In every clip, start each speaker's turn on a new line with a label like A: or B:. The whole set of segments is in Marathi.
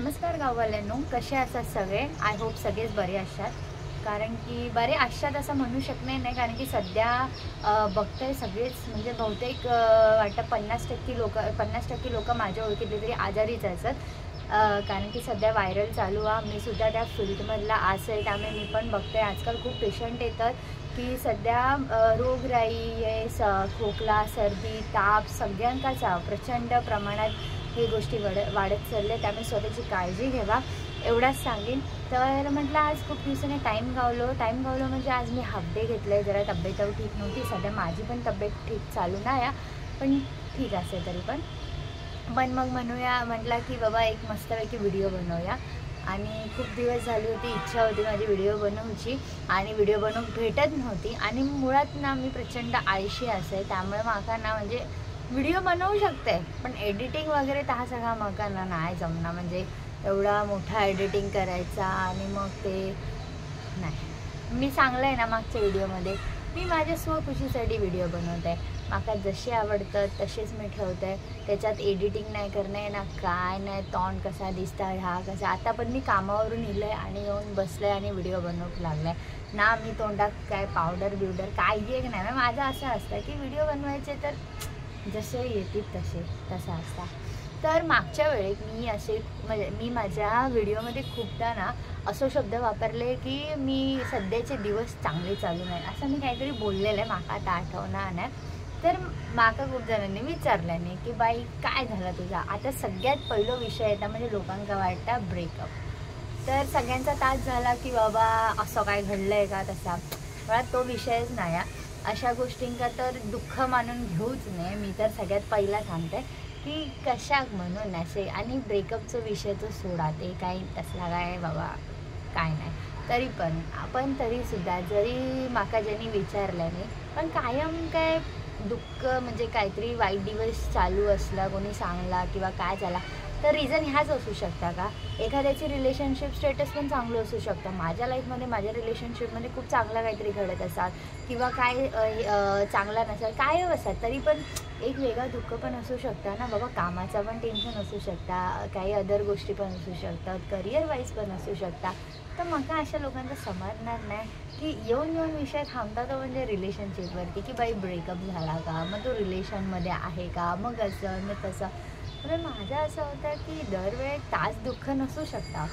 A: नमस्कार गाववाल्यांनो, कसे असतात सगळे? आय होप सगळेच बरे असतात. कारण की बरे असतात असं म्हणू शकणार नाही, कारण की सध्या बघतोय सगळेच म्हणजे बहुतेक वाटतं 50% लोक माझ्या ओळखीतले तरी आजारीच असतात. कारण की सध्या व्हायरल चालू आहे. मी सुद्धा त्या फील्डमधला आहे, त्यामुळे मी पण बघते आजकाल खूप पेशंट येतात की सध्या रोगराई आहे, खोकला, सर्दी, ताप सगळ्यांकाच प्रचंड प्रमाणात ही गोष्टी वाढत चालल्या. त्यामुळे स्वतःची काळजी घ्यावा एवढाच सांगेन. तर म्हटलं आज खूप दिवसाने टाईम गावलो म्हणजे आज मी हाफ डे घेतलं आहे. जरा तब्येत ठीक नव्हती, सध्या माझी पण तब्येत ठीक चालू नाही पण ठीक असेल तरी पण मग म्हणूया म्हटलं की बाबा एक मस्तपैकी व्हिडिओ बनवूया. आणि खूप दिवस झाली होती, इच्छा होती माझी व्हिडिओ बनवूची आणि व्हिडिओ बनवून भेटत नव्हती. आणि मुळात ना मी प्रचंड आळशी असे, त्यामुळे माका ना म्हणजे व्हिडिओ बनवू शकते पण एडिटिंग वगैरे तर हा सगळा मका ना नाही जमणार. म्हणजे एवढा मोठा एडिटिंग करायचा आणि मग ते नाही. मी सांगलं आहे ना मागच्या व्हिडिओमध्ये, मी माझ्या स्वखुशीसाठी व्हिडिओ बनवते. माका जसे आवडतात तसेच मी ठेवते. त्याच्यात एडिटिंग नाही करणे ना काय नाही, तोंड कसा दिसता हा कसा. आता पण मी कामावरून इलं आणि येऊन बसलं आणि व्हिडिओ बनवू लागलाय ना. मी तोंडात काय पावडर बिवडर काही एक नाही. माझं असं असतं की व्हिडिओ बनवायचे तर जसे येतील तसं असता. तर मागच्या वेळेत मी असे म्हणजे मी माझ्या व्हिडिओमध्ये खूपदा ना असं शब्द वापरले की मी सध्याचे दिवस चांगले चालू नाही असं मी काहीतरी बोललेलं आहे. माका आता आठवणार नाही. तर माका खूप जणांनी विचारल्याने की बाई काय झालं तुझा. आता सगळ्यात पहिलं विषय येता म्हणजे लोकांका वाटतं ब्रेकअप. तर सगळ्यांचा तास झाला की बाबा असं काय घडलं आहे का तसा. मला तो विषयच नाही. अशा गोष्टींका तर दुःख मानून घेऊच नाही. मी तर सगळ्यात पहिला सांगते की कशाक म्हणून असे. आणि ब्रेकअपचं विषयचं सोडा, ते काही तसला काय बाबा काय नाही. तरी पण आपण तरीसुद्धा जरी माका ज्यांनी विचारल्याने पण कायम काय दुःख म्हणजे काहीतरी वाईट दिवस चालू असला कोणी सांगला किंवा काय झाला तर रिझन ह्याच असू शकता का. एखाद्याची रिलेशनशिप स्टेटस पण चांगलं असू शकतं. माझ्या लाईफमध्ये माझ्या रिलेशनशिपमध्ये खूप चांगलं काहीतरी घडत असाल किंवा काय चांगला नसेल काय असतात तरी पण एक वेगळा दुःख पण असू शकता ना बाबा. कामाचा पण टेन्शन असू शकता, काही अदर गोष्टी पण असू शकतात, करिअर वाईज पण असू शकता. तर मग अशा लोकांचं समजणार नाही की येऊन विषय थांबतात म्हणजे रिलेशनशिपवरती की बाई ब्रेकअप झाला का, मग तो रिलेशनमध्ये आहे का, मग असं मग तसं. म्हणजे माझं असं होतं की दरवेळेस तास दुःख नसू शकता.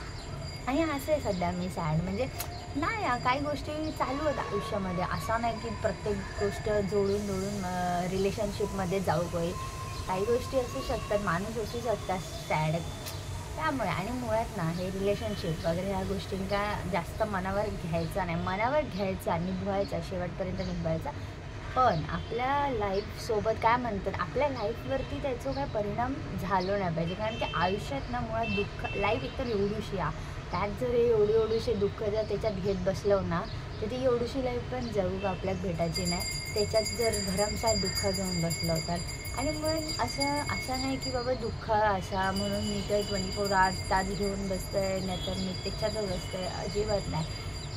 A: आणि असं आहे सध्या मी सॅड म्हणजे नाही. काही गोष्टी चालू आहेत आयुष्यामध्ये. असं नाही की प्रत्येक गोष्ट जोडून रिलेशनशिपमध्ये जाऊ काही गोष्टी असू शकतात, माणूस असू शकतात सॅड. त्यामुळे आणि मुळात ना हे रिलेशनशिप वगैरे ह्या गोष्टींका जास्त मनावर घ्यायचा नाही. मनावर घ्यायचा, निभवायचा, शेवटपर्यंत निभवायचा. पण आपल्या लाईफसोबत काय म्हणतात आपल्या लाईफवरती त्याचा काय परिणाम झालो नाही पाहिजे. कारण की आयुष्यात ना मुळात दुःख लाईफ एकतर एवढीशी त्यात जर एवढीशी दुःख जर त्याच्यात घेत बसलो ना तर ती एवढीशी लाईफ पण जगू का आपल्याला भेटायची नाही. त्याच्यात जर भरमसाठ दुःख घेऊन बसलो तर. आणि मग असं नाही की बाबा दुःख असा म्हणून मी तर 24 hours तास घेऊन बसतो आहे नाहीतर मी त्याच्यातच बसतो आहे. अजिबात नाही.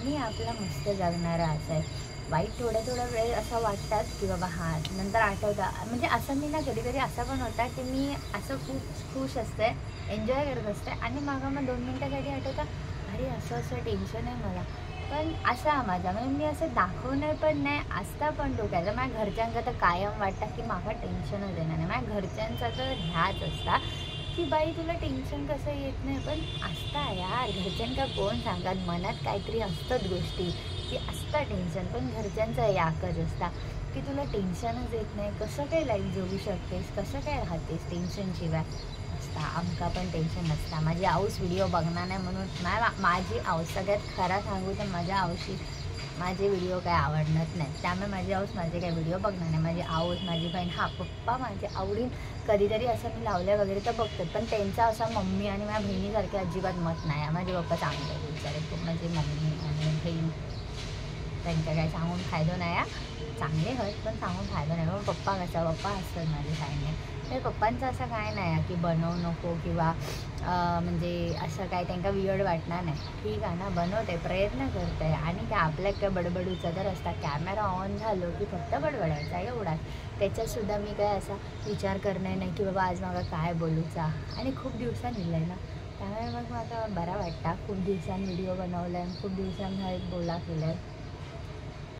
A: मी आपला मस्त जगणारा असं आहे. वाईट थोड्या वेळ असं वाटतात की बाबा हां नंतर आठवता. म्हणजे असं मी ना कधी असं पण होता की मी असं खूप खुश असते, एन्जॉय करत असते आणि मग 2 मिनटासाठी आठवता अरे असं टेन्शन आहे मला. पण असा माझा म्हणजे मी असं दाखवणार पण नाही असता पण डोक्याचा. माझ्या घरच्यांचा तर कायम वाटतं की मागा टेन्शनच येणार नाही. माझ्या घरच्यांचा तर ह्याच असता की बाई तुला टेन्शन कसं येत नाही. पण असता यार घरच्यांका कोण सांगत, मनात काहीतरी असतात गोष्टी की असतं टेन्शन. पण घरच्यांचा याकच असता की तुला टेन्शनच येत नाही, कसं काय लाईफ जगू शकतेस, कसं काय राहतेस टेन्शनशिवाय. असता आमका पण टेन्शन नसता. माझी आऊस व्हिडिओ बघणार नाही म्हणून माझी आऊस सगळ्यात खरा सांगू तर माझ्या आऊशी माझे व्हिडिओ काय आवडणार नाही. त्यामुळे माझी आऊस माझे काय व्हिडिओ बघणार नाही. माझी आऊस माझी बहीण पप्पा माझे आवडीन कधीतरी असं मी लावल्या वगैरे तर बघतात. पण त्यांचा असा मम्मी आणि माझ्या बहिणीसारखे अजिबात मत नाही. माझे पप्पा चांगले आहेत विचारे. माझी मम्मी आणि बहीण त्यांच्या काय सांगून फायदा नाही. चांगले आहेत पण सांगून फायदा नाही. मग पप्पा पप्पा असतात माझे साईडने. तर पप्पांचं असं काय नाही की बनवू नको किंवा म्हणजे असं काय त्यांना वियर्ड वाटणार नाही. ठीक आहे ना, बनवते, प्रयत्न करते आणि काय आपल्या काय बडबडूचा तर असता. कॅमेरा ऑन झालो की फक्त बडबडायचा एवढाच. त्याच्यातसुद्धा मी काय असा विचार करणार नाही की बाबा आज मला काय बोलूचा. आणि खूप दिवसांनी आहे ना त्यामुळे मग आता बरा वाटतं. खूप दिवसांनी व्हिडिओ बनवला आहे, खूप दिवसांनी हा एक बोला केला आहे.